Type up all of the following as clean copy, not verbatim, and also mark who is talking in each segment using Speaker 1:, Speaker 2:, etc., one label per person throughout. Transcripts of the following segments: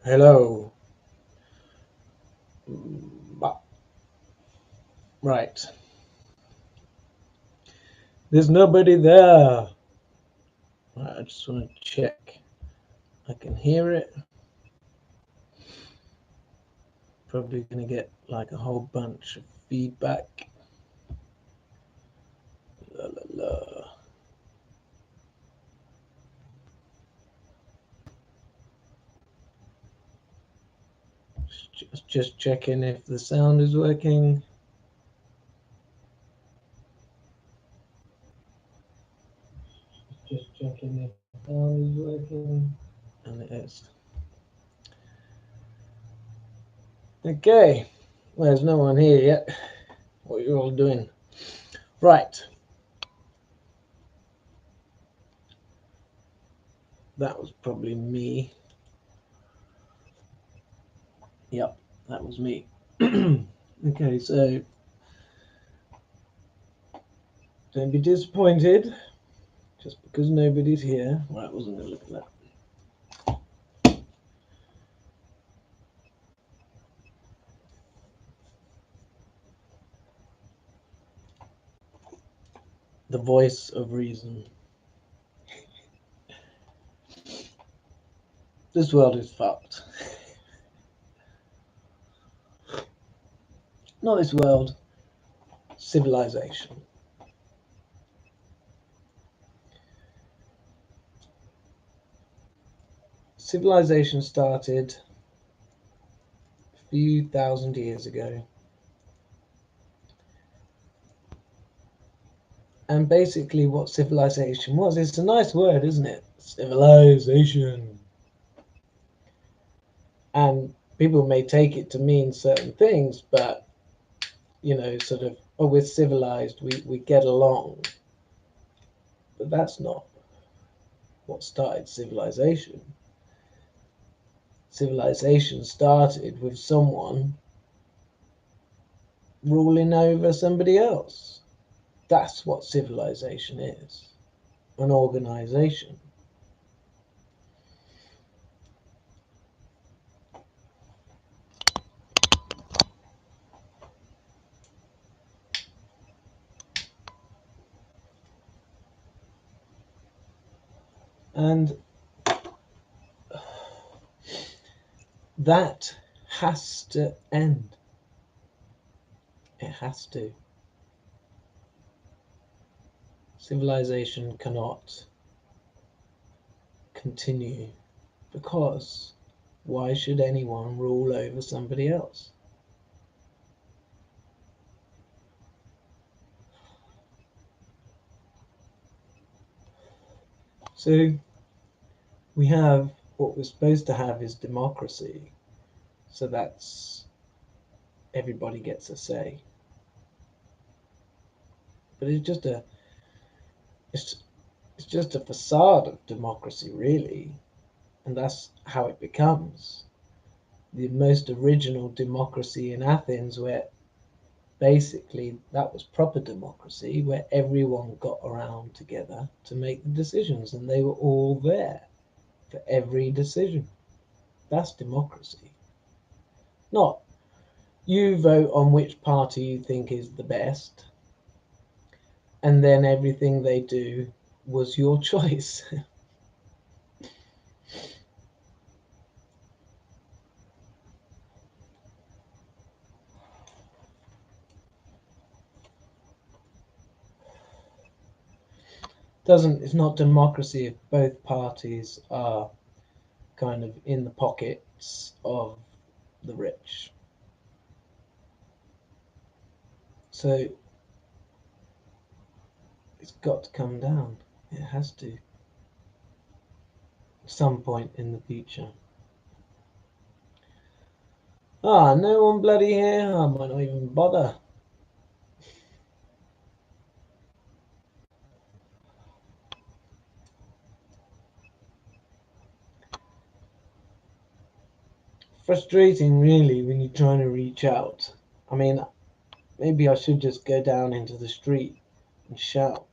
Speaker 1: Hello. Right. There's nobody there. Right, I just want to check. I can hear it. Probably going to get like a whole bunch of feedback. La la la. Just checking if the sound is working. Just checking if the sound is working. And it is. Okay. Well, there's no one here yet. What are you all doing? Right. That was probably me. Yep, that was me. Okay, so don't be disappointed just because nobody's here. Right, I wasn't going to look at that. The voice of reason. This world is fucked. Not this world, civilization. Civilization started a few thousand years ago. And basically, what civilization was, it's a nice word, isn't it? Civilization. And people may take it to mean certain things, but, sort of, oh, we're civilized, we get along. But that's not what started civilization. Civilization started with someone ruling over somebody else. That's what civilization is, an organization. And that has to end. It has to. Civilization cannot continue because why should anyone rule over somebody else? So we have what we're supposed to have is democracy. So that's everybody gets a say. But it's it's just a facade of democracy, really, and that's how it becomes the most original democracy in Athens, where basically that was proper democracy, where everyone got around together to make the decisions, and they were all there for every decision. That's democracy. Not you vote on which party you think is the best, and then everything they do was your choice. Doesn't It's not democracy if both parties are kind of in the pockets of the rich. So it's got to come down. It has to. At some point in the future. Ah, no one bloody here. I might not even bother. Frustrating, really, when you're trying to reach out. I mean, maybe I should just go down into the street and shout.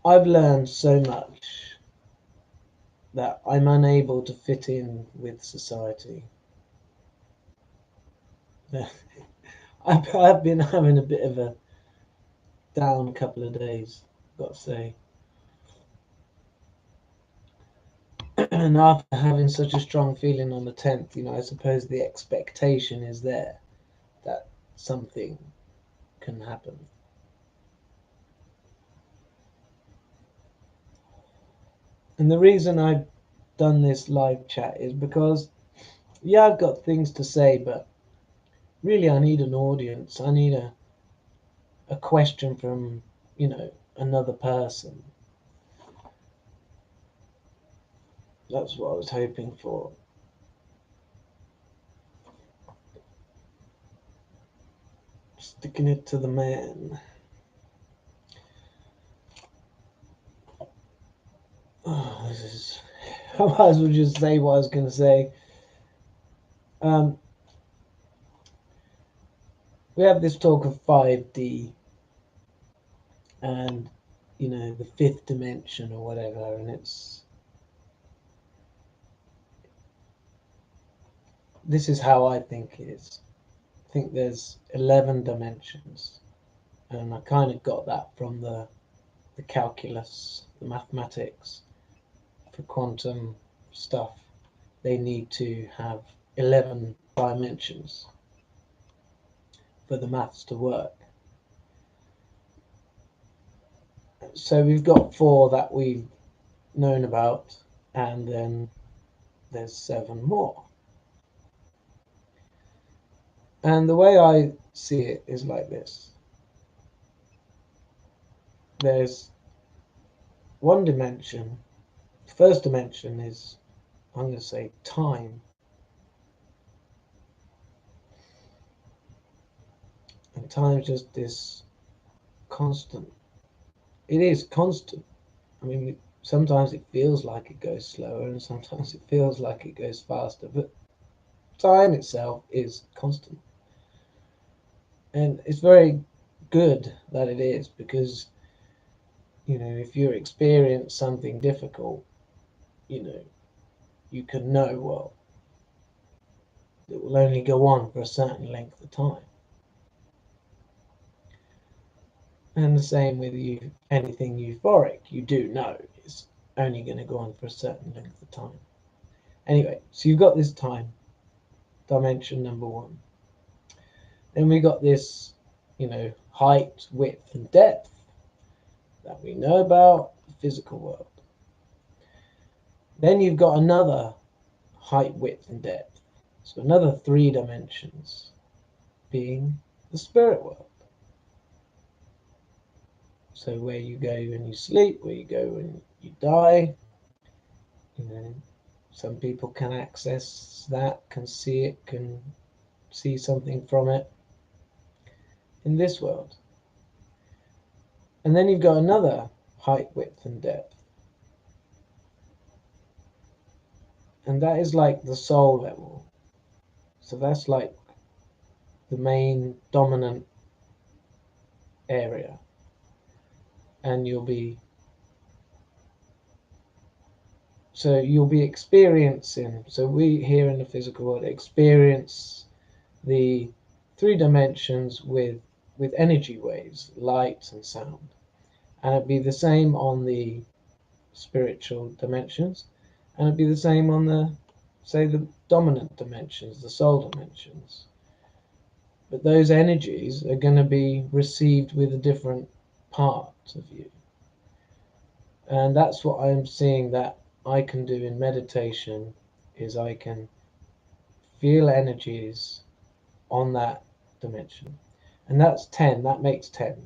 Speaker 1: I've learned so much that I'm unable to fit in with society. I've been having a bit of a down couple of days, got to say. And after having such a strong feeling on the 10th, I suppose the expectation is there that something can happen. And the reason I've done this live chat is because, yeah, I've got things to say, but really I need an audience. I need a question from, another person. That's what I was hoping for. Sticking it to the man. Oh, this is. I might as well just say what I was going to say. We have this talk of 5D and, the fifth dimension or whatever, and this is how I think it is. I think there's 11 dimensions, and I kind of got that from the calculus, the mathematics. For quantum stuff, they need to have 11 dimensions for the maths to work. So we've got 4 that we've known about, and then there's 7 more. And the way I see it is like this. There's one dimension. The first dimension is, I'm going to say, time. And time's just this constant. It is constant. I mean, sometimes it feels like it goes slower and sometimes it feels like it goes faster, but time itself is constant. And it's very good that it is, because, if you experience something difficult, you can know, well, it will only go on for a certain length of time. And the same with anything euphoric, you do know it's only going to go on for a certain length of time. Anyway, so you've got this time, dimension number 1. Then we got this, height, width, and depth that we know about the physical world. Then you've got another height, width, and depth. So another 3 dimensions, being the spirit world. So where you go when you sleep, where you go when you die. Some people can access that, can see it, can see something from it in this world. And then you've got another height, width, and depth. And that is like the soul level. So that's like the main dominant area. And you'll be experiencing, so we here in the physical world experience the 3 dimensions with energy waves, light and sound. And it'd be the same on the spiritual dimensions, and it'd be the same on the dominant dimensions, the soul dimensions. But those energies are going to be received with a different part of you. And that's what I'm seeing that I can do in meditation, is I can feel energies on that dimension. And that's 10, that makes 10.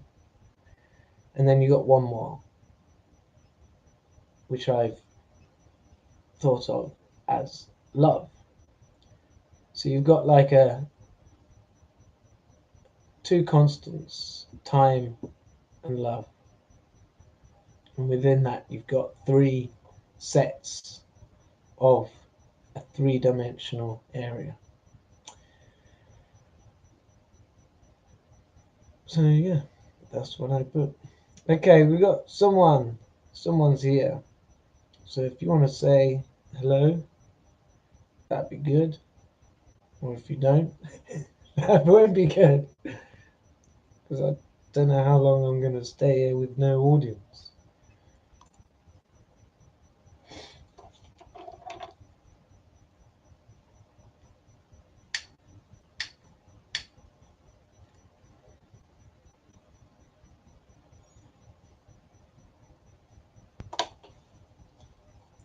Speaker 1: And then you got one more, which I've thought of as love. So you've got like 2 constants, time and love. And within that you've got 3 sets of a 3-dimensional area. So yeah, that's what I put. Okay, we got someone someone's here. So if you want to say hello, that'd be good. Or if you don't, that won't be good. Because I don't know how long I'm going to stay here with no audience.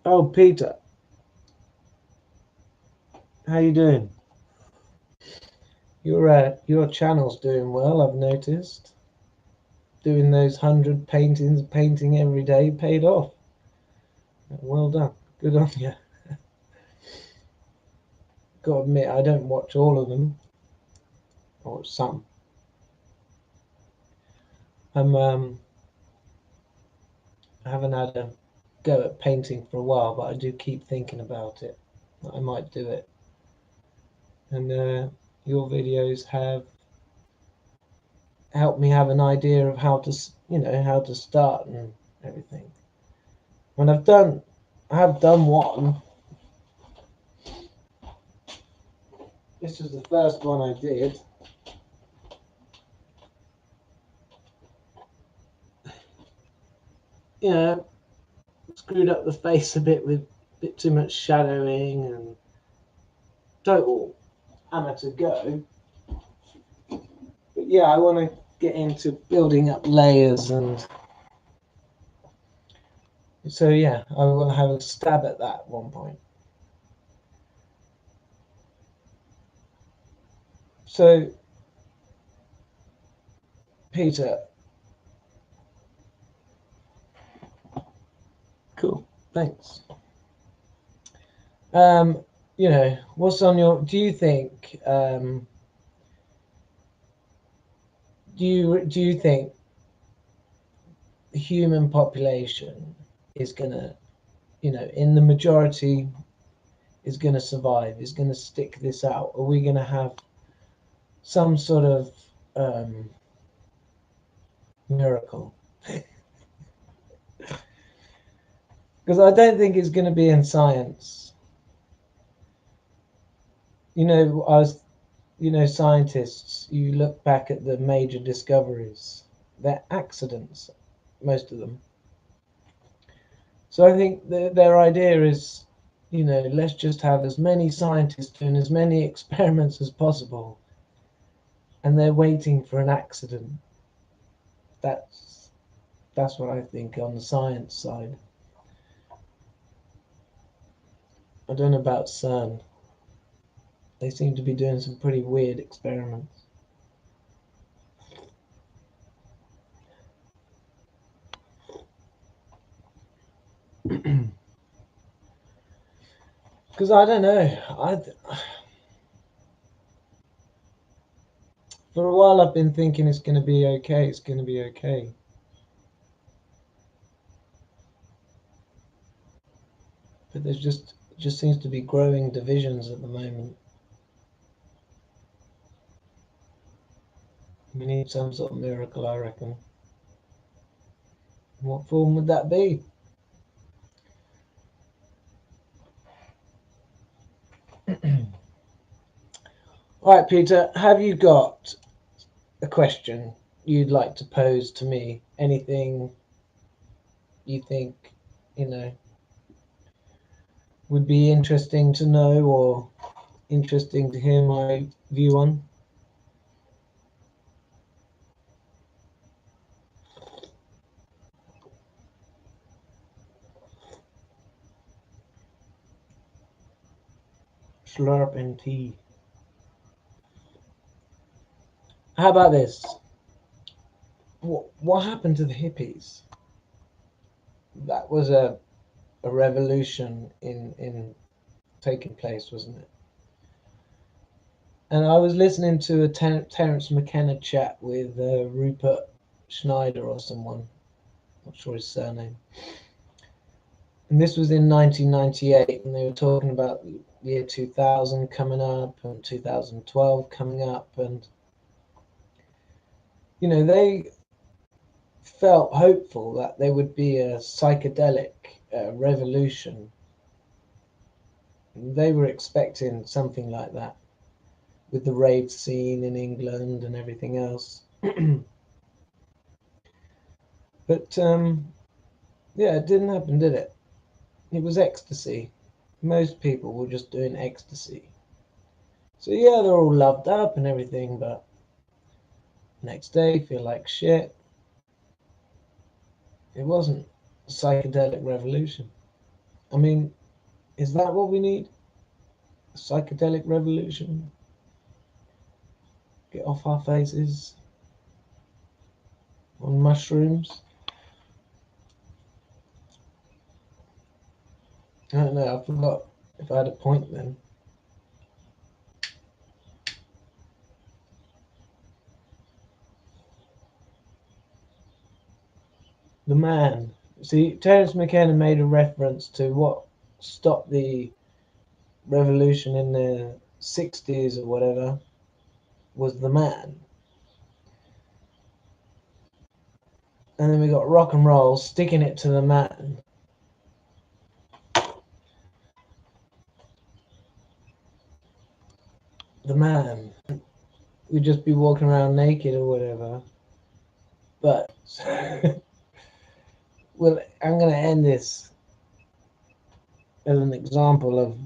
Speaker 1: Oh, Peter, how you doing? Your channel's doing well, I've noticed. Doing those 100 painting every day paid off. Well done. Good on you. Got to admit, I don't watch all of them, or some. I haven't had a go at painting for a while, but I do keep thinking about it. I might do it. And your videos have helped me have an idea of how to start and everything. And I have done one. This was the first one I did. Screwed up the face a bit with a bit too much shadowing and total amateur go. But yeah, I want to get into building up layers, and so yeah, I will have a stab at that at one point. So, Peter, cool, thanks. What's on your? Do you think? Do you think the human population is gonna, in the majority, is gonna survive? Is gonna stick this out? Are we gonna have some sort of miracle? Because I don't think it's going to be in science. Scientists, you look back at the major discoveries, they're accidents, most of them. So I think their idea is, let's just have as many scientists doing as many experiments as possible, and they're waiting for an accident. That's what I think on the science side. I don't know about CERN. They seem to be doing some pretty weird experiments. Because I don't know. For a while I've been thinking it's going to be okay. It's going to be okay. But there's just seems to be growing divisions at the moment. We need some sort of miracle, I reckon. What form would that be? All right, Peter, have you got a question you'd like to pose to me? Anything you think, would be interesting to know or interesting to hear my view on? Slurping tea. How about this? What happened to the hippies? That was a revolution in taking place, wasn't it? And I was listening to a Terence McKenna chat with Rupert Schneider or someone, not sure his surname. And this was in 1998, and they were talking about the year 2000 coming up and 2012 coming up, and they felt hopeful that there would be a psychedelic revolution. They were expecting something like that with the rave scene in England and everything else. But yeah, it didn't happen, did it? It was ecstasy. Most people were just doing ecstasy. So yeah, they're all loved up and everything, but next day feel like shit. It wasn't a psychedelic revolution. I mean, is that what we need? A psychedelic revolution? Get off our faces on mushrooms? I don't know, I forgot if I had a point then. The man. See, Terence McKenna made a reference to what stopped the revolution in the 60s or whatever was the man. And then we got rock and roll sticking it to the man. The man would just be walking around naked or whatever. But well, I'm going to end this as an example of